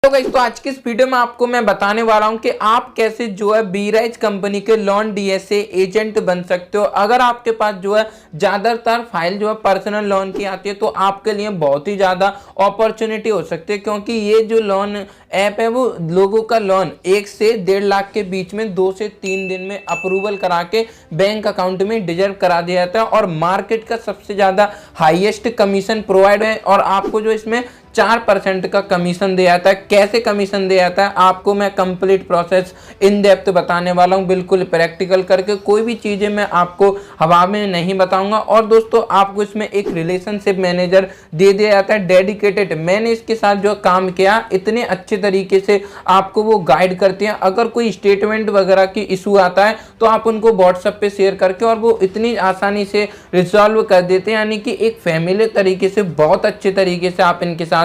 तो गाइस, तो आज की इस वीडियो में आपको मैं बताने वाला हूं कि आप कैसे जो है बीराइज कंपनी के लोन डीएसए एजेंट बन सकते हो। अगर आपके पास जो है ज्यादातर फाइल जो है पर्सनल लोन की आती है तो आपके लिए बहुत ही ज्यादा अपॉर्चुनिटी हो सकती है, क्योंकि ये जो लोन ऐप है वो लोगों का लोन 1 से 1.5 लाख के बीच में 2 से 3 दिन में अप्रूवल करा के बैंक अकाउंट में डिजर्व करा दिया जाता है और मार्केट का सबसे ज्यादा हाईएस्ट कमीशन प्रोवाइड है। और आपको जो इसमें 4% का कमीशन दिया जाता है। कैसे कमीशन दिया जाता है आपको मैं कंप्लीट प्रोसेस इन डेप्थ बताने वाला हूं, बिल्कुल प्रैक्टिकल करके। कोई भी चीजें मैं आपको हवा में नहीं बताऊंगा। और दोस्तों, आपको इसमें एक रिलेशनशिप मैनेजर दे दिया जाता है डेडिकेटेड। मैंने इसके साथ जो काम किया, इतने अच्छे तरीके से आपको वो गाइड करते हैं। अगर कोई स्टेटमेंट वगैरह की इशू आता है तो आप उनको व्हाट्सएप पे शेयर करके और वो इतनी आसानी से रिजॉल्व कर देते हैं, यानी कि एक फैमिली तरीके से बहुत अच्छे तरीके से आप इनके साथ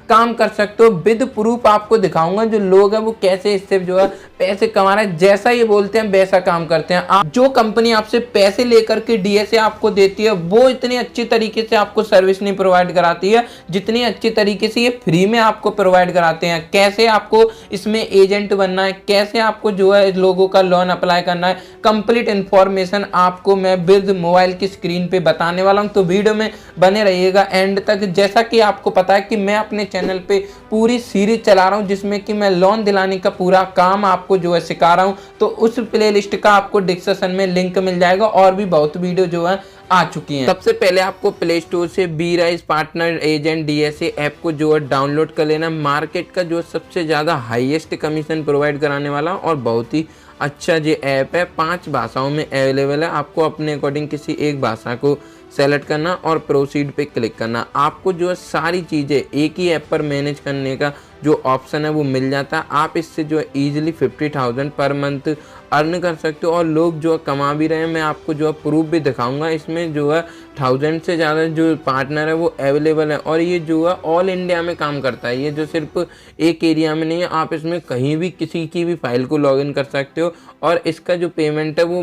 काम कर सकते हो। विद प्रूफ आपको दिखाऊंगा जो लोग हैं वो कैसे इससे जो है पैसे कमा रहे हैं। जैसा ये बोलते हैं वैसा काम करते हैं। आप जो कंपनी आपसे पैसे लेकर के डीएसए आपको देती है वो इतनी अच्छी तरीके से आपको सर्विस नहीं प्रोवाइड कराती है जितनी अच्छी तरीके से ये फ्री में आपको प्रोवाइड कराते हैं। कैसे आपको इसमें एजेंट बनना है, कैसे आपको जो है लोगों का लोन अप्लाई करना है, कंप्लीट इंफॉर्मेशन आपको मैं विद मोबाइल की स्क्रीन पे बताने वाला हूं। तो वीडियो में बने रहिएगा एंड तक। जैसा कि आपको पता है कि मैं अपने चैनल पे पूरी सीरीज चला रहा हूं जिसमें कि मैं लोन दिलाने का पूरा काम आपको जो है सिखा रहा हूं। तो उस प्लेलिस्ट का आपको डिस्क्रिप्शन में लिंक मिल जाएगा और भी बहुत वीडियो जो है आ चुकी हैं। सबसे पहले आपको प्ले स्टोर से बीराइज पार्टनर एजेंट डीएसए ऐप को जो है डाउनलोड कर लेना। मार्केट का जो सबसे ज़्यादा हाईएस्ट कमीशन प्रोवाइड कराने वाला और बहुत ही अच्छा जो ऐप है, 5 भाषाओं में अवेलेबल है। आपको अपने अकॉर्डिंग किसी एक भाषा को सेलेक्ट करना और प्रोसीड पे क्लिक करना। आपको जो है सारी चीज़ें एक ही ऐप पर मैनेज करने का जो ऑप्शन है वो मिल जाता है। आप इससे जो है ईजिली 50,000 पर मंथ अर्न कर सकते हो और लोग जो कमा भी रहे हैं। मैं आपको जो है प्रूफ भी दिखाऊंगा। इसमें जो है 1000 से ज़्यादा जो पार्टनर है वो अवेलेबल है और ये जो है ऑल इंडिया में काम करता है। ये जो सिर्फ एक एरिया में नहीं है, आप इसमें कहीं भी किसी की भी फाइल को लॉगिन कर सकते हो। और इसका जो पेमेंट है वो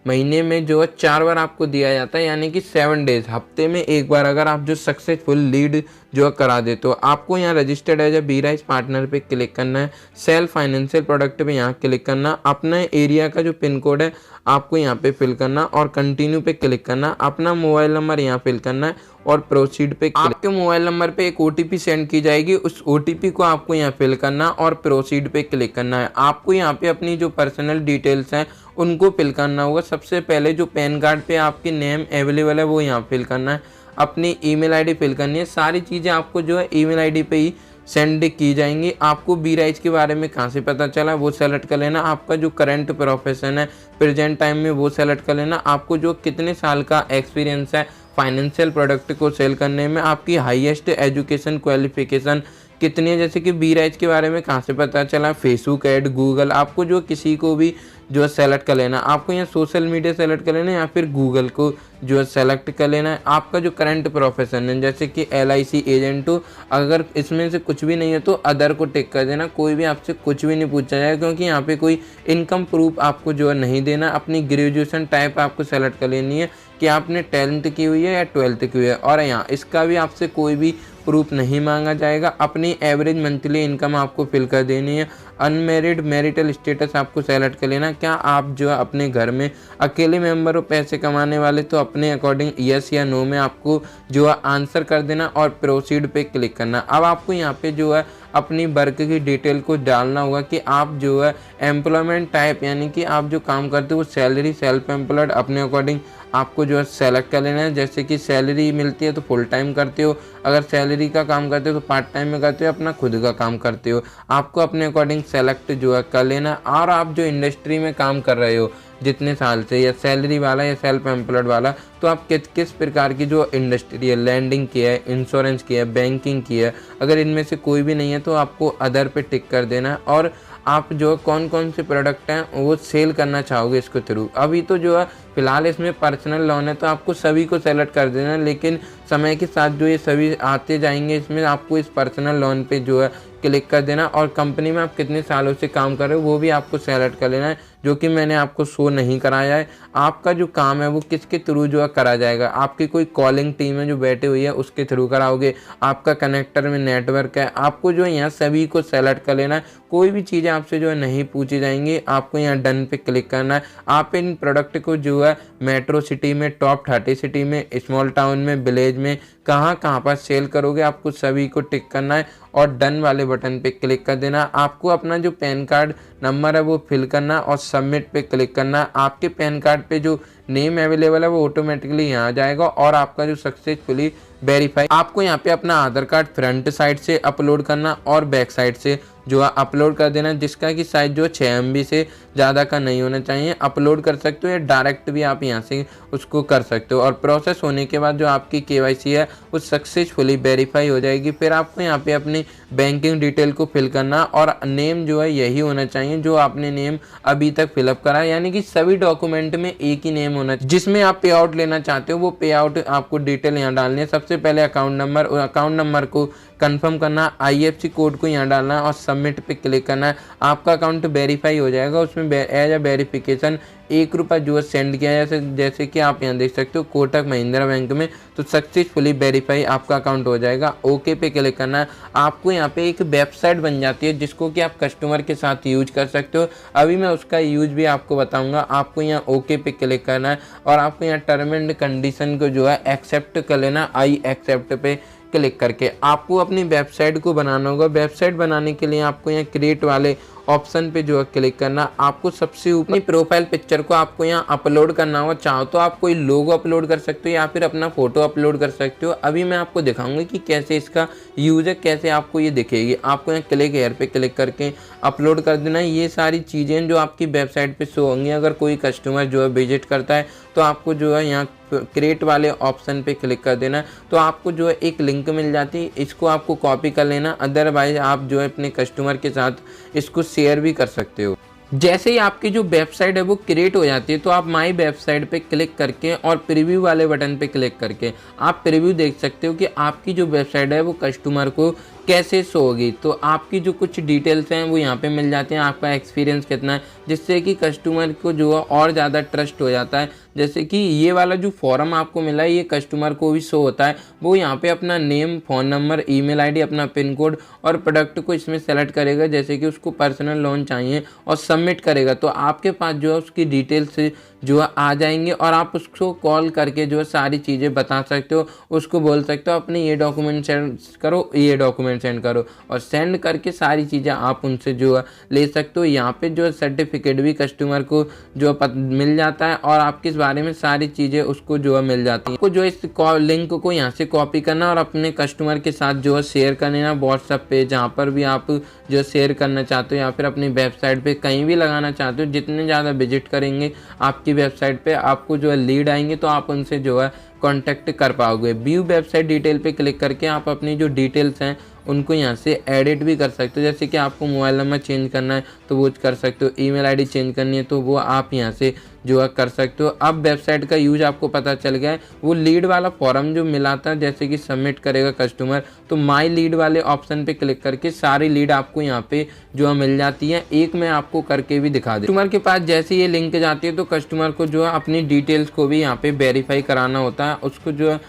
महीने में जो है 4 बार आपको दिया जाता है, यानी कि 7 डेज, हफ्ते में 1 बार अगर आप जो सक्सेसफुल लीड जो करा देते हो। आपको यहाँ रजिस्टर्ड एज ए बीराइज पार्टनर पे क्लिक करना है, सेल फाइनेंशियल प्रोडक्ट पे यहाँ क्लिक करना, अपना एरिया का जो पिन कोड है आपको यहाँ पे फिल करना और कंटिन्यू पे क्लिक करना, अपना मोबाइल नंबर यहाँ फिल करना है और प्रोसीड पे आपके मोबाइल नंबर पे एक ओटीपी सेंड की जाएगी। उस ओटीपी को आपको यहाँ फिल करना और प्रोसीड पे क्लिक करना है। आपको यहाँ पे अपनी जो पर्सनल डिटेल्स हैं उनको फिल करना होगा। सबसे पहले जो पैन कार्ड पे आपकी नेम अवेलेबल है वो यहाँ फिल करना है, अपनी ईमेल आईडी फिल करनी है। सारी चीज़ें आपको जो है ईमेल आईडी पे ही सेंड की जाएंगी। आपको बीराइज के बारे में कहाँ से पता चला वो सेलेक्ट कर लेना। आपका जो करंट प्रोफेशन है प्रेजेंट टाइम में वो सेलेक्ट कर लेना। आपको जो कितने साल का एक्सपीरियंस है फाइनेंशियल प्रोडक्ट को सेल करने में, आपकी हाईएस्ट एजुकेशन क्वालिफिकेशन कितनी है। जैसे कि बीराइज के बारे में कहाँ से पता चला, फेसबुक ऐड, गूगल, आपको जो किसी को भी जो है सेलेक्ट कर लेना। आपको यहाँ सोशल मीडिया सेलेक्ट कर लेना या फिर गूगल को जो है सेलेक्ट कर लेना है। आपका जो करंट प्रोफेशन है जैसे कि LIC एजेंट हो, अगर इसमें से कुछ भी नहीं है तो अदर को टिक कर देना। कोई भी आपसे कुछ भी नहीं पूछा जाएगा क्योंकि यहाँ पे कोई इनकम प्रूफ आपको जो है नहीं देना। अपनी ग्रेजुएशन टाइप आपको सेलेक्ट कर लेनी है कि आपने 10th की हुई है या 12th की हुई है, और यहाँ इसका भी आपसे कोई भी प्रूफ नहीं मांगा जाएगा। अपनी एवरेज मंथली इनकम आपको फिल कर देनी है। अनमेरिड मैरिटल स्टेटस आपको सेलेक्ट कर लेना। क्या आप जो है अपने घर में अकेले मेंबर हो पैसे कमाने वाले, तो अपने अकॉर्डिंग यस या नो में आपको जो है आंसर कर देना और प्रोसीड पे क्लिक करना। अब आपको यहाँ पे जो है अपनी वर्क की डिटेल को डालना होगा कि आप जो है एम्प्लॉयमेंट टाइप, यानी कि आप जो काम करते हो वो सैलरी, सेल्फ एम्प्लॉयड, अपने अकॉर्डिंग आपको जो है सेलेक्ट कर लेना है। जैसे कि सैलरी मिलती है तो फुल टाइम करते हो, अगर सैलरी का काम करते हो तो पार्ट टाइम में करते हो, अपना खुद का काम करते हो, आपको अपने अकॉर्डिंग सेलेक्ट जो है कर लेना। और आप जो इंडस्ट्री में काम कर रहे हो जितने साल से, या सैलरी वाला या सेल्फ एम्प्लॉयड वाला, तो आप किस प्रकार की जो इंडस्ट्री है, लैंडिंग की है, इंश्योरेंस की है, बैंकिंग की है, अगर इनमें से कोई भी नहीं है तो आपको अदर पे टिक कर देना है। और आप जो कौन कौन से प्रोडक्ट हैं वो सेल करना चाहोगे इसके थ्रू। अभी तो जो है फिलहाल इसमें पर्सनल लोन है तो आपको सभी को सेलेक्ट कर देना, लेकिन समय के साथ जो ये सभी आते जाएंगे इसमें आपको इस पर्सनल लोन पे जो है क्लिक कर देना। और कंपनी में आप कितने सालों से काम कर रहे हो वो भी आपको सेलेक्ट कर लेना है। जो कि मैंने आपको शो नहीं कराया है। आपका जो काम है वो किसके थ्रू जो है करा जाएगा, आपकी कोई कॉलिंग टीम है जो बैठे हुई है उसके थ्रू कराओगे, आपका कनेक्टर में नेटवर्क है, आपको जो है यहाँ सभी को सेलेक्ट कर लेना है। कोई भी चीज़ें आपसे जो है नहीं पूछी जाएंगी, आपको यहाँ डन पे क्लिक करना है। आप इन प्रोडक्ट को जो है मेट्रो सिटी में, टॉप 30 सिटी में, स्मॉल टाउन में, विलेज में, कहाँ कहाँ पर सेल करोगे आपको सभी को टिक करना है और डन वाले बटन पे क्लिक कर देना। आपको अपना जो पैन कार्ड नंबर है वो फिल करना और सबमिट पे क्लिक करना। आपके पैन कार्ड पे जो नेम अवेलेबल है वो ऑटोमेटिकली यहाँ आ जाएगा और आपका जो सक्सेसफुली वेरीफाई। आपको यहाँ पे अपना आधार कार्ड फ्रंट साइड से अपलोड करना और बैक साइड से जो है अपलोड कर देना, जिसका कि साइज जो 6 MB से ज़्यादा का नहीं होना चाहिए। अपलोड कर सकते हो या डायरेक्ट भी आप यहाँ से उसको कर सकते हो और प्रोसेस होने के बाद जो आपकी KYC है वो सक्सेसफुली वेरीफाई हो जाएगी। फिर आपको यहाँ पे अपनी बैंकिंग डिटेल को फिल करना और नेम जो है यही होना चाहिए जो आपने नेम अभी तक फिलअप करा है, यानी कि सभी डॉक्यूमेंट में एक ही नेम होना चाहिए। जिसमें आप पे आउट लेना चाहते हो वो पे आउट आपको डिटेल यहाँ डालनी है। सबसे पहले अकाउंट नंबर, और अकाउंट नंबर को कंफर्म करना, IFSC कोड को यहाँ डालना और सबमिट पे क्लिक करना है। आपका अकाउंट वेरीफाई हो जाएगा। उसमें एज अ वेरिफिकेशन ₹1 जो है सेंड किया, जैसे कि आप यहाँ देख सकते हो कोटक महिंद्रा बैंक में, तो सक्सेसफुली वेरीफाई आपका अकाउंट हो जाएगा। ओके पे क्लिक करना है। आपको यहाँ पे एक वेबसाइट बन जाती है जिसको कि आप कस्टमर के साथ यूज कर सकते हो। अभी मैं उसका यूज भी आपको बताऊंगा। आपको यहाँ ओके पे क्लिक करना है और आपको यहाँ टर्म एंड कंडीशन को जो है एक्सेप्ट कर लेना। आई एक्सेप्ट पे क्लिक करके आपको अपनी वेबसाइट को बनाना होगा। वेबसाइट बनाने के लिए आपको यहाँ क्रिएट वाले ऑप्शन पे जो है क्लिक करना। आपको सबसे ऊपर प्रोफाइल पिक्चर को आपको यहाँ अपलोड करना होगा। चाहो तो आप कोई लोगो अपलोड कर सकते हो या फिर अपना फोटो अपलोड कर सकते हो। अभी मैं आपको दिखाऊंगा कि कैसे इसका यूज है, कैसे आपको ये दिखेगी। आपको यहाँ क्लिक हेयर पे क्लिक करके अपलोड कर देना। ये सारी चीज़ें जो आपकी वेबसाइट पे शो होंगी, अगर कोई कस्टमर जो है विजिट करता है तो आपको जो है यहाँ क्रिएट वाले ऑप्शन पे क्लिक कर देना। तो आपको जो है एक लिंक मिल जाती है, इसको आपको कॉपी कर लेना। अदरवाइज आप जो है अपने कस्टमर के साथ इसको शेयर भी कर सकते हो। जैसे ही आपकी जो वेबसाइट है वो क्रिएट हो जाती है तो आप माई वेबसाइट पे क्लिक करके और प्रीव्यू वाले बटन पे क्लिक करके आप प्रीव्यू देख सकते हो कि आपकी जो वेबसाइट है वो कस्टमर को कैसे शो होगी। तो आपकी जो कुछ डिटेल्स हैं वो यहाँ पे मिल जाते हैं, आपका एक्सपीरियंस कितना है, जिससे कि कस्टमर को जो है और ज़्यादा ट्रस्ट हो जाता है। जैसे कि ये वाला जो फॉर्म आपको मिला है ये कस्टमर को भी शो होता है। वो यहाँ पे अपना name, phone number, email ID, अपना पिन कोड और प्रोडक्ट को इसमें सेलेक्ट करेगा, जैसे कि उसको पर्सनल लोन चाहिए, और सबमिट करेगा। तो आपके पास जो है उसकी डिटेल्स जो है आ जाएंगे और आप उसको कॉल करके जो है सारी चीज़ें बता सकते हो। उसको बोल सकते हो अपने ये डॉक्यूमेंट सेंड करो, ये डॉक्यूमेंट सेंड करो, और सेंड करके सारी चीज़ें आप उनसे जो है ले सकते हो। यहाँ पे जो है सर्टिफिकेट भी कस्टमर को जो मिल जाता है और आपके बारे में सारी चीज़ें उसको जो है मिल जाती हैं। आपको जो इस लिंक को यहाँ से कॉपी करना और अपने कस्टमर के साथ जो है शेयर कर लेना व्हाट्सएप पे, जहाँ पर भी आप जो शेयर करना चाहते हो या फिर अपनी वेबसाइट पे कहीं भी लगाना चाहते हो। जितने ज़्यादा विजिट करेंगे आपकी वेबसाइट पे, आपको जो है लीड आएंगे तो आप उनसे जो है कांटेक्ट कर पाओगे। व्यू वेबसाइट डिटेल पे क्लिक करके आप अपनी जो डिटेल्स हैं उनको यहाँ से एडिट भी कर सकते हो। जैसे कि आपको मोबाइल नंबर चेंज करना है तो वो कर सकते हो, ईमेल आईडी चेंज करनी है तो वो आप यहाँ से जो है कर सकते हो। अब वेबसाइट का यूज आपको पता चल गया है। वो लीड वाला फॉर्म जो मिला था, जैसे कि सबमिट करेगा कस्टमर, तो माई लीड वाले ऑप्शन पे क्लिक करके सारी लीड आपको यहाँ पे जो है मिल जाती है। एक मैं आपको करके भी दिखा दूँ। कस्टमर के पास जैसे ये लिंक जाती है तो कस्टमर को जो है अपनी डिटेल्स को भी यहाँ पे वेरीफाई कराना होता है। उसको जो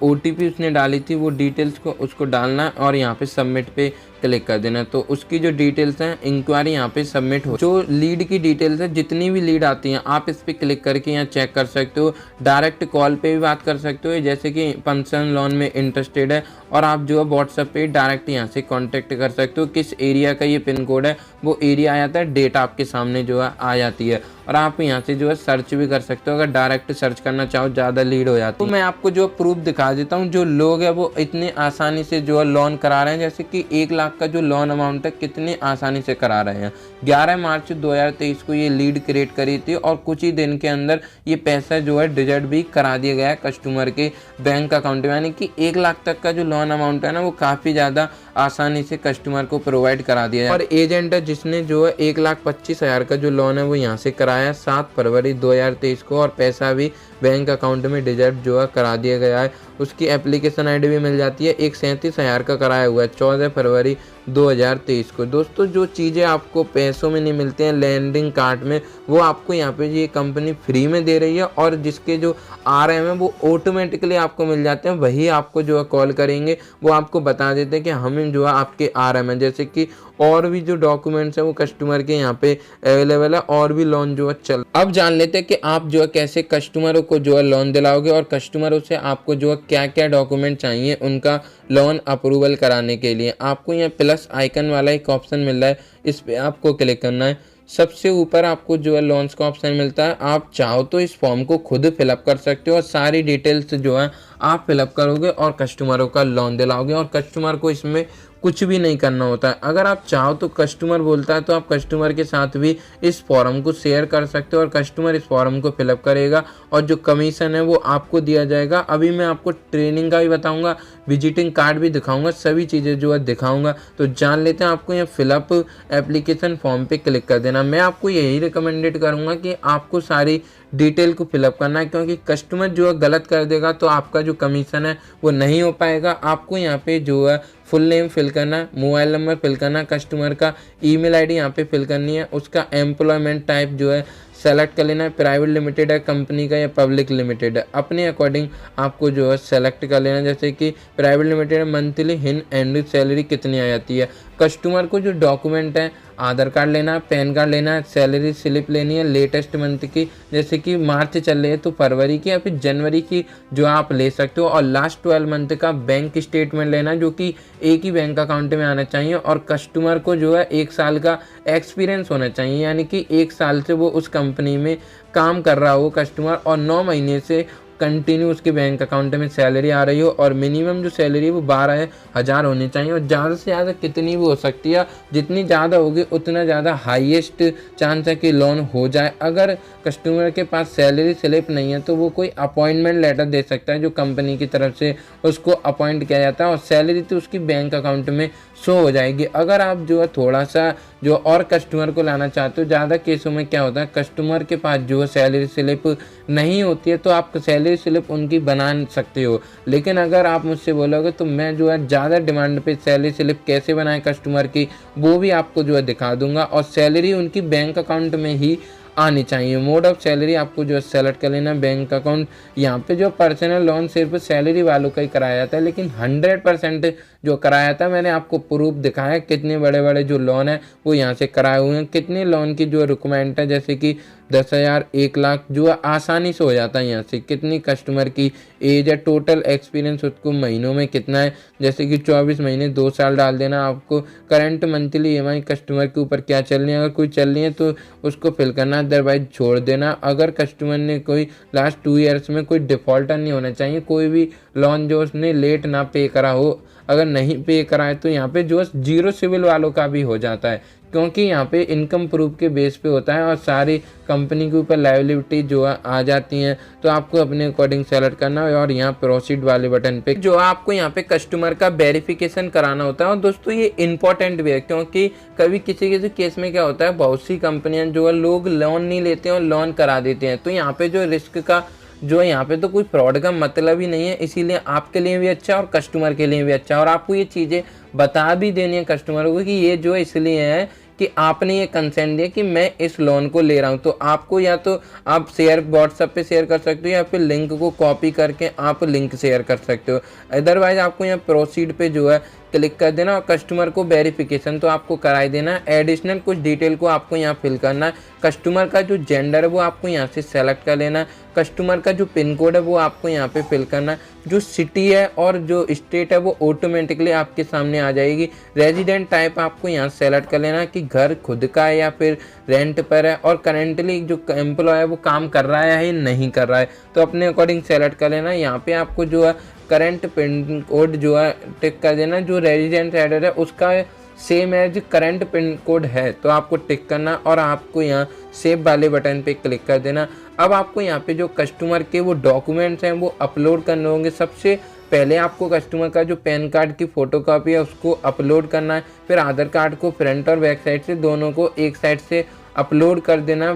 OTP उसने डाली थी वो डिटेल्स को उसको डालना है और यहाँ पे सबमिट पे क्लिक कर देना। तो उसकी जो डिटेल्स हैं इंक्वायरी यहाँ पे सबमिट हो। जो लीड की डिटेल्स है, जितनी भी लीड आती हैं आप इस पे क्लिक करके यहाँ चेक कर सकते हो। डायरेक्ट कॉल पे भी बात कर सकते हो, जैसे कि पर्सनल लोन में इंटरेस्टेड है, और आप जो है व्हाट्सएप पे डायरेक्ट यहाँ से कांटेक्ट कर सकते हो। किस एरिया का ये पिन कोड है वो एरिया आ जाता है, डेट आपके सामने जो है आ जाती है, और आप यहाँ से जो है सर्च भी कर सकते हो। अगर डायरेक्ट सर्च करना चाहो ज़्यादा लीड हो जाती है। तो मैं आपको जो प्रूफ दिखा देता हूँ। जो लोग हैं वो इतने आसानी से जो है लोन करा रहे हैं, जैसे कि 1 लाख का जो लोन अमाउंट है कितने आसानी से करा रहे हैं। 11 मार्च 2023 को ये लीड क्रिएट करी थी और कुछ ही दिन के अंदर ये पैसा जो है डिजिट भी करा दिया गया है कस्टमर के बैंक अकाउंट में। यानी कि 1 लाख तक का जो लोन अमाउंट है ना वो काफ़ी ज़्यादा आसानी से कस्टमर को प्रोवाइड करा दिया है। और एजेंट है जिसने जो है 1,25,000 का जो लोन है वो यहाँ से कराया 7 फरवरी 2023 को, और पैसा भी बैंक अकाउंट में डिजिट जो है करा दिया गया है। उसकी एप्लीकेशन आईडी भी मिल जाती है। एक 37,000 का कराया हुआ है 14 फरवरी 2023 को। दोस्तों जो चीज़ें आपको पैसों में नहीं मिलती हैं लैंडिंग कार्ड में, वो आपको यहाँ पे ये कंपनी फ्री में दे रही है, और जिसके जो RM है वो ऑटोमेटिकली आपको मिल जाते हैं। वही आपको जो है कॉल करेंगे, वो आपको बता देते हैं कि हम जो है आपके RM है। जैसे कि और भी जो डॉक्यूमेंट्स हैं वो कस्टमर के यहाँ पे अवेलेबल है, और भी लोन जो है चल। अब जान लेते हैं कि आप जो है कैसे कस्टमरों को जो है लोन दिलाओगे, और कस्टमरों से आपको जो है क्या क्या डॉक्यूमेंट चाहिए उनका लोन अप्रूवल कराने के लिए। आपको यहाँ प्लस आइकन वाला एक ऑप्शन मिल रहा है, इस पर आपको क्लिक करना है। सबसे ऊपर आपको जो है लोन्स का ऑप्शन मिलता है। आप चाहो तो इस फॉर्म को खुद फिलअप कर सकते हो, और सारी डिटेल्स जो है आप फिलअप करोगे और कस्टमरों का लोन दिलाओगे, और कस्टमर को इसमें कुछ भी नहीं करना होता है। अगर आप चाहो तो कस्टमर बोलता है तो आप कस्टमर के साथ भी इस फॉर्म को शेयर कर सकते हो, और कस्टमर इस फॉर्म को फिलअप करेगा, और जो कमीशन है वो आपको दिया जाएगा। अभी मैं आपको ट्रेनिंग का भी बताऊंगा, विजिटिंग कार्ड भी दिखाऊंगा, सभी चीज़ें जो है दिखाऊंगा। तो जान लेते हैं। आपको यहाँ फिलअप एप्लीकेशन फॉर्म पे क्लिक कर देना। मैं आपको यही रिकमेंडेड करूँगा कि आपको सारी डिटेल को फिलअप करना है, क्योंकि कस्टमर जो है गलत कर देगा तो आपका जो कमीशन है वो नहीं हो पाएगा। आपको यहाँ पे जो है फुल नेम फिल करना है, मोबाइल नंबर फिल करना है, कस्टमर का ईमेल आईडी यहाँ पे फिल करनी है, उसका एम्प्लॉयमेंट टाइप जो है सेलेक्ट कर लेना है, प्राइवेट लिमिटेड है कंपनी का या पब्लिक लिमिटेड है, अपने अकॉर्डिंग आपको जो है सेलेक्ट कर लेना। जैसे कि प्राइवेट लिमिटेड है, मंथली हिन एंड सैलरी कितनी आ जाती है। कस्टमर को जो डॉक्यूमेंट है आधार कार्ड लेना है, पैन कार्ड लेना है, सैलरी स्लिप लेनी है लेटेस्ट मंथ की, जैसे कि मार्च चल रही है तो फरवरी की या फिर जनवरी की जो आप ले सकते हो, और लास्ट 12 मंथ का बैंक स्टेटमेंट लेना जो कि एक ही बैंक अकाउंट में आना चाहिए, और कस्टमर को जो है 1 साल का एक्सपीरियंस होना चाहिए, यानी कि 1 साल से वो उस कंपनी में काम कर रहा हो कस्टमर, और 9 महीने से कंटिन्यू उसके बैंक अकाउंट में सैलरी आ रही हो, और मिनिमम जो सैलरी है वो 12,000 होनी चाहिए, और ज़्यादा से ज़्यादा कितनी भी हो सकती है। जितनी ज़्यादा होगी उतना ज़्यादा हाईएस्ट चांस है कि लोन हो जाए। अगर कस्टमर के पास सैलरी स्लिप नहीं है तो वो कोई अपॉइंटमेंट लेटर दे सकता है, जो कंपनी की तरफ से उसको अपॉइंट किया जाता है, और सैलरी तो उसकी बैंक अकाउंट में शो हो जाएगी। अगर आप जो है थोड़ा सा जो और कस्टमर को लाना चाहते हो, ज़्यादा केसों में क्या होता है कस्टमर के पास जो है सैलरी स्लिप नहीं होती है, तो आप सैलरी स्लिप उनकी बना सकते हो। लेकिन अगर आप मुझसे बोलोगे तो मैं जो है ज़्यादा डिमांड पे सैलरी स्लिप कैसे बनाएं कस्टमर की, वो भी आपको जो है दिखा दूंगा, और सैलरी उनकी बैंक अकाउंट में ही आनी चाहिए। मोड ऑफ सैलरी आपको जो है सेलेक्ट कर लेना, बैंक अकाउंट। यहाँ पे जो पर्सनल लोन सिर्फ सैलरी वालों का ही कराया जाता है, लेकिन 100% जो कराया था मैंने आपको प्रूफ दिखाया, कितने बड़े बड़े जो लोन है वो यहाँ से कराए हुए हैं, कितने लोन की जो रिक्वायरमेंट है, जैसे कि 10,000 1 लाख जो है आसानी से हो जाता है यहाँ से। कितनी कस्टमर की एज है, टोटल एक्सपीरियंस उसको महीनों में कितना है, जैसे कि 24 महीने 2 साल डाल देना। आपको करंट मंथली EMI कस्टमर के ऊपर क्या चल रही है, अगर कोई चल रही है तो उसको फिल करना, अदरवाइज छोड़ देना। अगर कस्टमर ने कोई लास्ट 2 ईयर्स में कोई डिफ़ॉल्टर नहीं होना चाहिए, कोई भी लोन जो उसने लेट ना पे करा हो, अगर नहीं पे करा है तो यहाँ पे जो 0 सिविल वालों का भी हो जाता है, क्योंकि यहाँ पे इनकम प्रूफ के बेस पे होता है, और सारी कंपनी के ऊपर लायबिलिटी जो आ जाती हैं। तो आपको अपने अकॉर्डिंग सेलेक्ट करना है, और यहाँ प्रोसीड वाले बटन पे जो आपको यहाँ पे कस्टमर का वेरिफिकेशन कराना होता है। और दोस्तों ये इंपॉर्टेंट भी है, क्योंकि कभी किसी किसी केस में क्या होता है, बहुत सी कंपनियां जो है लोग लोन नहीं लेते हैं और लोन करा देते हैं। तो यहाँ पे जो रिस्क का जो है, यहाँ पे तो कोई फ्रॉड का मतलब ही नहीं है, इसीलिए आपके लिए भी अच्छा है और कस्टमर के लिए भी अच्छा है। और आपको ये चीज़ें बता भी देनी है कस्टमर को कि ये जो इसलिए है कि आपने ये कंसेंट दिया कि मैं इस लोन को ले रहा हूँ। तो आपको या तो आप शेयर व्हाट्सएप पे शेयर कर सकते हो, या फिर लिंक को कॉपी करके आप लिंक शेयर कर सकते हो। अदरवाइज आपको यहाँ प्रोसीड पे जो है क्लिक कर देना, और कस्टमर को वेरिफिकेशन तो आपको कराई देना है। एडिशनल कुछ डिटेल को आपको यहाँ फिल करना है। कस्टमर का जो जेंडर है वो आपको यहाँ से सेलेक्ट कर लेना है। कस्टमर का जो पिन कोड है वो आपको यहाँ पे फिल करना है। जो सिटी है और जो स्टेट है वो ऑटोमेटिकली आपके सामने आ जाएगी। रेजिडेंट टाइप आपको यहाँ सेलेक्ट कर लेना कि घर खुद का है या फिर रेंट पर है, और करेंटली जो एम्प्लॉय है वो काम कर रहा है या नहीं कर रहा है, तो अपने अकॉर्डिंग सेलेक्ट कर लेना। यहाँ पे आपको जो है करंट पिन कोड जो है टिक कर देना, जो रेजिडेंट एड्रेस है उसका same as current pin code है तो आपको टिक करना, और आपको यहाँ सेव वाले बटन पे क्लिक कर देना। अब आपको यहाँ पे जो कस्टमर के वो डॉक्यूमेंट्स हैं वो अपलोड करने होंगे। सबसे पहले आपको कस्टमर का जो पैन कार्ड की फ़ोटोकॉपी है उसको अपलोड करना है, फिर आधार कार्ड को फ्रंट और बैक साइड से दोनों को एक साइड से अपलोड कर देना।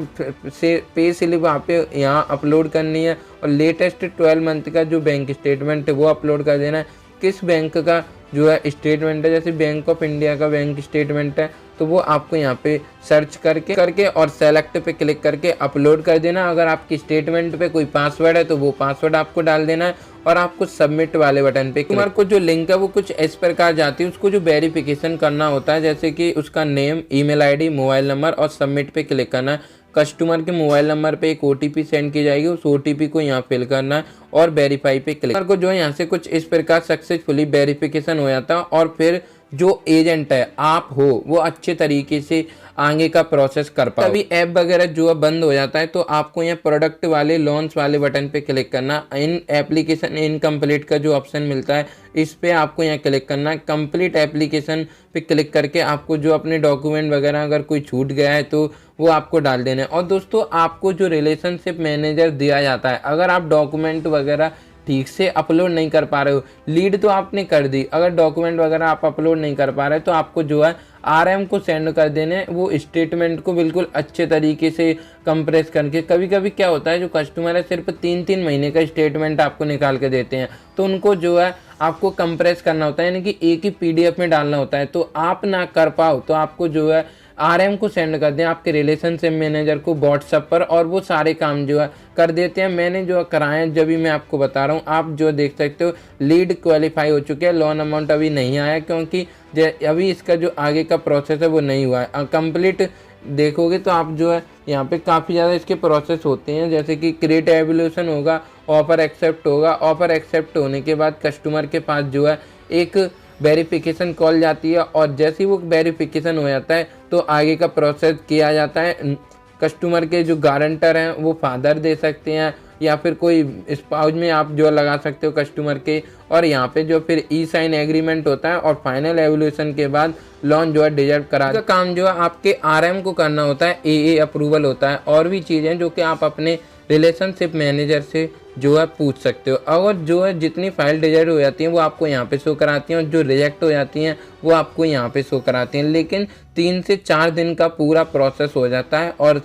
से पे स्लिप वहाँ पे यहाँ अपलोड करनी है, और लेटेस्ट 12 मंथ का जो बैंक स्टेटमेंट है वो अपलोड कर देना है। किस बैंक का जो है स्टेटमेंट है, जैसे बैंक ऑफ इंडिया का बैंक स्टेटमेंट है, तो वो आपको यहाँ पे सर्च करके और सेलेक्ट पे क्लिक करके अपलोड कर देना। अगर आपकी स्टेटमेंट पे कोई पासवर्ड है तो वो पासवर्ड आपको डाल देना है और आपको सबमिट वाले बटन पे कस्टमर को जो लिंक है वो कुछ इस प्रकार जाती है। उसको जो वेरिफिकेशन करना होता है, जैसे कि उसका name, email ID, mobile number और सबमिट पे क्लिक करना है। कस्टमर के मोबाइल नंबर पे एक OTP सेंड की जाएगी, उस OTP को यहाँ फिल करना है और वेरीफाई पे क्लिक को जो है यहाँ से कुछ इस प्रकार सक्सेसफुली वेरिफिकेशन हो जाता है। और फिर जो एजेंट है आप हो वो अच्छे तरीके से आगे का प्रोसेस कर पाओ। तभी ऐप वगैरह जो है बंद हो जाता है तो आपको यहाँ प्रोडक्ट वाले लॉन्च वाले बटन पे क्लिक करना। इन एप्लीकेशन इनकम्प्लीट का जो ऑप्शन मिलता है इस पे आपको यहाँ क्लिक करना है। कंप्लीट एप्लीकेशन पे क्लिक करके आपको जो अपने डॉक्यूमेंट वगैरह अगर कोई छूट गया है तो वो आपको डाल देना है। और दोस्तों आपको जो रिलेशनशिप मैनेजर दिया जाता है, अगर आप डॉक्यूमेंट वगैरह ठीक से अपलोड नहीं कर पा रहे हो, लीड तो आपने कर दी, अगर डॉक्यूमेंट वगैरह आप अपलोड नहीं कर पा रहे तो आपको जो है RM को सेंड कर देने वो स्टेटमेंट को बिल्कुल अच्छे तरीके से कंप्रेस करके। कभी कभी क्या होता है जो कस्टमर है सिर्फ 3-3 महीने का स्टेटमेंट आपको निकाल के देते हैं, तो उनको जो है आपको कंप्रेस करना होता है, यानी कि एक ही PDF में डालना होता है। तो आप ना कर पाओ तो आपको जो है RM को सेंड कर दें आपके रिलेशनशिप मैनेजर को व्हाट्सएप पर, और वो सारे काम जो है कर देते हैं। मैंने जो कराए हैं जब भी मैं आपको बता रहा हूँ, आप जो देख सकते हो लीड क्वालिफाई हो चुके हैं। लोन अमाउंट अभी नहीं आया क्योंकि अभी इसका जो आगे का प्रोसेस है वो नहीं हुआ है। कंप्लीट देखोगे तो आप जो है यहाँ पे काफ़ी ज़्यादा इसके प्रोसेस होते हैं, जैसे कि क्रिएट एवोल्यूशन होगा, ऑफर एक्सेप्ट होगा। ऑफर एक्सेप्ट होने के बाद कस्टमर के पास जो है एक वेरिफिकेशन कॉल जाती है, और जैसे ही वो वेरिफिकेशन हो जाता है तो आगे का प्रोसेस किया जाता है। कस्टमर के जो गारंटर हैं वो फादर दे सकते हैं या फिर कोई स्पाउस में आप जो लगा सकते हो कस्टमर के, और यहाँ पे जो फिर E-साइन एग्रीमेंट होता है। और फाइनल एवोल्यूशन के बाद लोन जो है डिजर्व करा का काम जो है आपके RM को करना होता है, AA अप्रूवल होता है। और भी चीज़ें जो कि आप अपने रिलेशनशिप मैनेजर से जो है पूछ सकते हो। और जो है जितनी फाइल डिजर्व हो जाती हैं वो आपको यहाँ पे शो कराती हैं, और जो रिजेक्ट हो जाती हैं वो आपको यहाँ पे शो कराती हैं। लेकिन 3 से 4 दिन का पूरा प्रोसेस हो जाता है और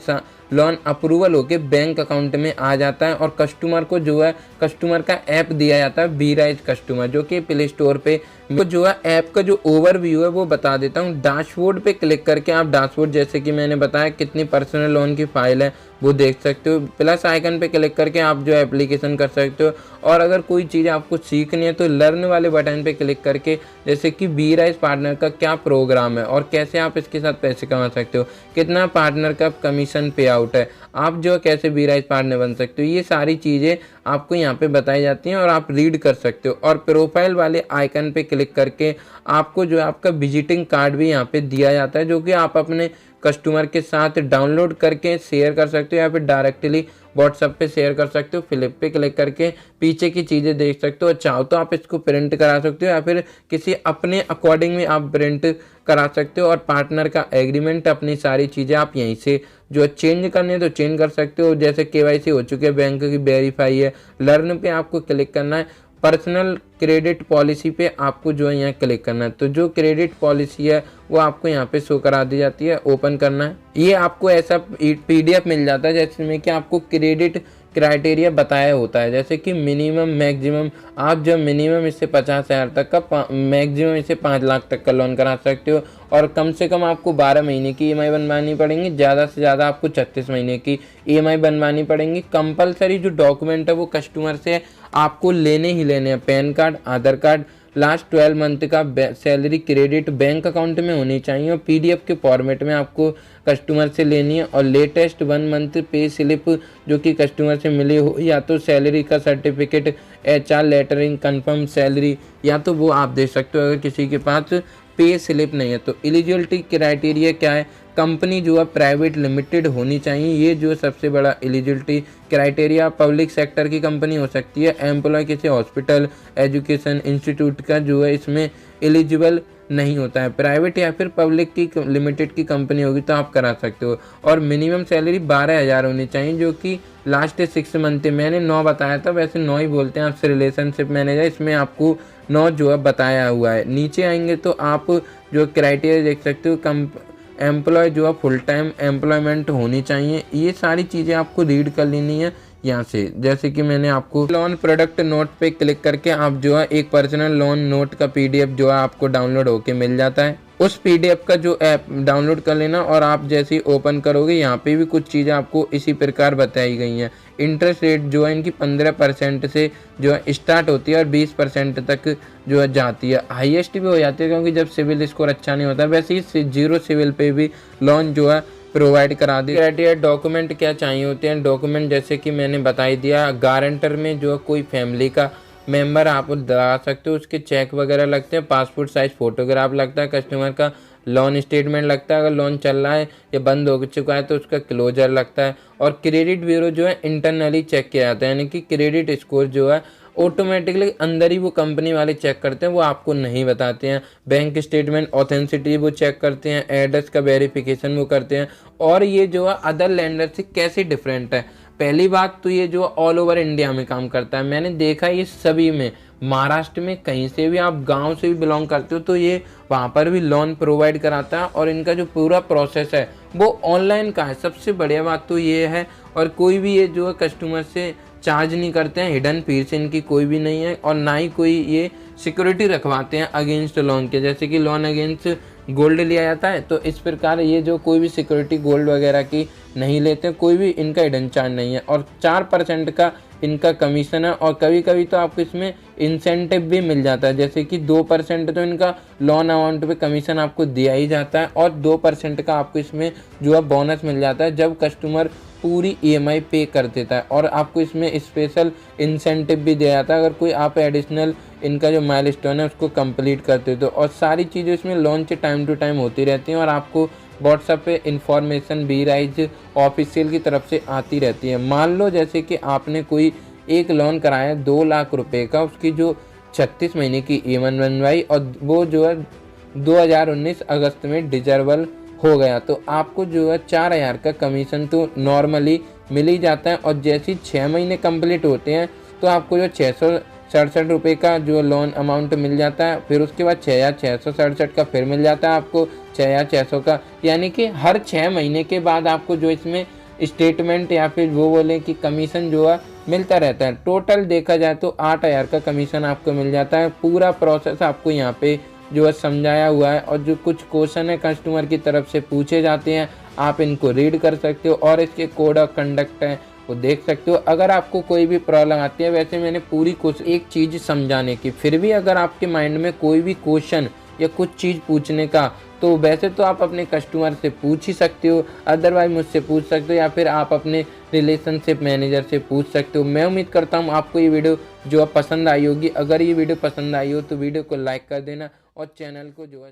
लोन अप्रूवल होके बैंक अकाउंट में आ जाता है। और कस्टमर को जो है कस्टमर का ऐप दिया जाता है बीराइज कस्टमर, जो कि प्ले स्टोर पे तो जो है ऐप का जो ओवरव्यू है वो बता देता हूँ। डैशबोर्ड पे क्लिक करके आप डैशबोर्ड, जैसे कि मैंने बताया कितनी पर्सनल लोन की फाइल है वो देख सकते हो। प्लस आइकन पे क्लिक करके आप जो एप्लीकेशन कर सकते हो। और अगर कोई चीज़ आपको सीखनी है तो लर्न वाले बटन पे क्लिक करके, जैसे कि बीराइज पार्टनर का क्या प्रोग्राम है और कैसे आप इसके साथ पैसे कमा सकते हो, कितना पार्टनर का कमीशन पे आउट है, आप जो कैसे बीराइज पार्टनर बन सकते हो, ये सारी चीज़ें आपको यहाँ पे बताई जाती हैं और आप रीड कर सकते हो। और प्रोफाइल वाले आइकन पे क्लिक करके आपको जो है आपका विजिटिंग कार्ड भी यहाँ पे दिया जाता है, जो कि आप अपने कस्टमर के साथ डाउनलोड करके शेयर कर सकते हो या फिर डायरेक्टली व्हाट्सएप पे शेयर कर सकते हो। फ्लिप पे क्लिक करके पीछे की चीज़ें देख सकते हो। चाहो तो आप इसको प्रिंट करा सकते हो या फिर किसी अपने अकॉर्डिंग में आप प्रिंट करा सकते हो। और पार्टनर का एग्रीमेंट, अपनी सारी चीज़ें आप यहीं से जो चेंज करनी है तो चेंज कर सकते हो। जैसे KYC हो चुके हैं, बैंक की वेरीफाई है, लर्न पे आपको क्लिक करना है। पर्सनल क्रेडिट पॉलिसी पे आपको जो है यहाँ क्लिक करना है। तो जो क्रेडिट पॉलिसी है वो आपको यहाँ पे शो करा दी जाती है, ओपन करना है। ये आपको ऐसा PDF मिल जाता है जिसमें कि आपको क्रेडिट क्राइटेरिया बताया होता है, जैसे कि मिनिमम मैक्सिमम, आप जब मिनिमम इससे 50,000 तक का, मैक्सिमम इससे 5 लाख तक का लोन करा सकते हो। और कम से कम आपको 12 महीने की EMI बनवानी पड़ेंगी, ज़्यादा से ज़्यादा आपको 36 महीने की EMI बनवानी पड़ेंगी। कंपलसरी जो डॉक्यूमेंट है वो कस्टमर से आपको लेने ही लेने हैं, पैन कार्ड, आधार कार्ड, लास्ट 12 मंथ का सैलरी क्रेडिट बैंक अकाउंट में होनी चाहिए और PDF के फॉर्मेट में आपको कस्टमर से लेनी है। और लेटेस्ट 1 मंथ पे स्लिप जो कि कस्टमर से मिली हो, या तो सैलरी का certificate, HR lettering, confirm salary, या तो वो आप दे सकते हो अगर किसी के पास पे स्लिप नहीं है। तो एलिजिबिलिटी क्राइटेरिया क्या है, कंपनी जो है प्राइवेट लिमिटेड होनी चाहिए, ये जो सबसे बड़ा एलिजिबिलिटी क्राइटेरिया। पब्लिक सेक्टर की कंपनी हो सकती है, एम्प्लॉय किसी हॉस्पिटल, एजुकेशन इंस्टीट्यूट का जो है इसमें एलिजिबल नहीं होता है। प्राइवेट या फिर पब्लिक की लिमिटेड की कंपनी होगी तो आप करा सकते हो। और मिनिमम सैलरी 12,000 होनी चाहिए, जो कि लास्ट 6 मंथ, मैंने 9 बताया था, वैसे 9 ही बोलते हैं आपसे रिलेशनशिप मैनेजर, इसमें आपको 9 जो है बताया हुआ है। नीचे आएंगे तो आप जो क्राइटेरिया देख सकते हो, एम्प्लॉय जो है फुल टाइम एम्प्लॉयमेंट होनी चाहिए। ये सारी चीज़ें आपको रीड कर लेनी है। यहाँ से। जैसे कि मैंने आपको लोन प्रोडक्ट नोट पे क्लिक करके आप जो है एक पर्सनल लोन नोट का पीडीएफ जो है आपको डाउनलोड होके मिल जाता है। उस पीडीएफ का जो ऐप डाउनलोड कर लेना और आप जैसे ही ओपन करोगे यहाँ पे भी कुछ चीज़ें आपको इसी प्रकार बताई गई हैं। इंटरेस्ट रेट जो है इनकी 15% से जो है स्टार्ट होती है और 20% तक जो है जाती है, हाईएस्ट भी हो जाती है क्योंकि जब सिविल स्कोर अच्छा नहीं होता। वैसे ही 0 सिविल पे भी लोन जो है प्रोवाइड करा दी। क्राइटेरिया डॉक्यूमेंट क्या चाहिए होते हैं, डॉक्यूमेंट जैसे कि मैंने बता ही दिया, गारंटर में जो कोई फैमिली का मेंबर आप लगा सकते हो, उसके चेक वगैरह लगते हैं, पासपोर्ट साइज फोटोग्राफ लगता है, कस्टमर का लोन स्टेटमेंट लगता है, अगर लोन चल रहा है या बंद हो चुका है तो उसका क्लोजर लगता है, और क्रेडिट ब्यूरो जो है इंटरनली चेक किया जाता है, यानी कि क्रेडिट स्कोर जो है ऑटोमेटिकली अंदर ही वो कंपनी वाले चेक करते हैं, वो आपको नहीं बताते हैं। बैंक स्टेटमेंट ऑथेंटिसिटी वो चेक करते हैं, एड्रेस का वेरिफिकेशन वो करते हैं। और ये जो है अदर लैंडर से कैसे डिफरेंट है, पहली बात तो ये जो ऑल ओवर इंडिया में काम करता है। मैंने देखा ये सभी में, महाराष्ट्र में कहीं से भी आप गांव से भी बिलोंग करते हो तो ये वहाँ पर भी लोन प्रोवाइड कराता है, और इनका जो पूरा प्रोसेस है वो ऑनलाइन का है। सबसे बढ़िया बात तो ये है, और कोई भी ये जो है कस्टमर से चार्ज नहीं करते हैं, हिडन फीस इनकी कोई भी नहीं है, और ना ही कोई ये सिक्योरिटी रखवाते हैं अगेंस्ट लोन के। जैसे कि लोन अगेंस्ट गोल्ड लिया जाता है तो इस प्रकार ये जो कोई भी सिक्योरिटी गोल्ड वगैरह की नहीं लेते, कोई भी इनका हिडन चार्ज नहीं है, और 4% का इनका कमीशन है। और कभी कभी तो आपको इसमें इंसेंटिव भी मिल जाता है, जैसे कि 2% तो इनका लोन अमाउंट पे कमीशन आपको दिया ही जाता है, और 2% का आपको इसमें जो है बोनस मिल जाता है जब कस्टमर पूरी ईएमआई पे कर देता है। और आपको इसमें स्पेशल इंसेंटिव भी दिया जाता है अगर कोई आप एडिशनल इनका जो माइलस्टोन है उसको कंप्लीट करते हो तो। और सारी चीज़ें इसमें लॉन्च टाइम टू टाइम होती रहती हैं, और आपको व्हाट्सएप पे इंफॉर्मेशन बीराइज ऑफिशियल की तरफ से आती रहती है। मान लो जैसे कि आपने कोई एक लोन कराया 2 लाख रुपए का, उसकी जो 36 महीने की ईएमआई बनवाई, और वो जो है 2019 अगस्त में डिजर्वल हो गया, तो आपको जो है 4000 का कमीशन तो नॉर्मली मिल ही जाता है। और जैसे ही 6 महीने कंप्लीट होते हैं तो आपको जो 667 रुपये का जो लोन अमाउंट मिल जाता है, फिर उसके बाद 6667 का फिर मिल जाता है आपको 6600 का, यानी कि हर 6 महीने के बाद आपको जो इसमें स्टेटमेंट या फिर वो बोले कि कमीशन जो है मिलता रहता है। टोटल देखा जाए तो 8000 का कमीशन आपको मिल जाता है। पूरा प्रोसेस आपको यहाँ पे जो है समझाया हुआ है, और जो कुछ क्वेश्चन है कस्टमर की तरफ से पूछे जाते हैं आप इनको रीड कर सकते हो, और इसके कोड ऑफ कंडक्ट है वो देख सकते हो। अगर आपको कोई भी प्रॉब्लम आती है, वैसे मैंने पूरी कोशिश एक चीज़ समझाने की, फिर भी अगर आपके माइंड में कोई भी क्वेश्चन या कुछ चीज़ पूछने का, तो वैसे तो आप अपने कस्टमर से पूछ ही सकते हो, अदरवाइज मुझसे पूछ सकते हो, या फिर आप अपने रिलेशनशिप मैनेजर से पूछ सकते हो। मैं उम्मीद करता हूँ आपको ये वीडियो जो पसंद आई होगी। अगर ये वीडियो पसंद आई हो तो वीडियो को लाइक कर देना, और चैनल को जो है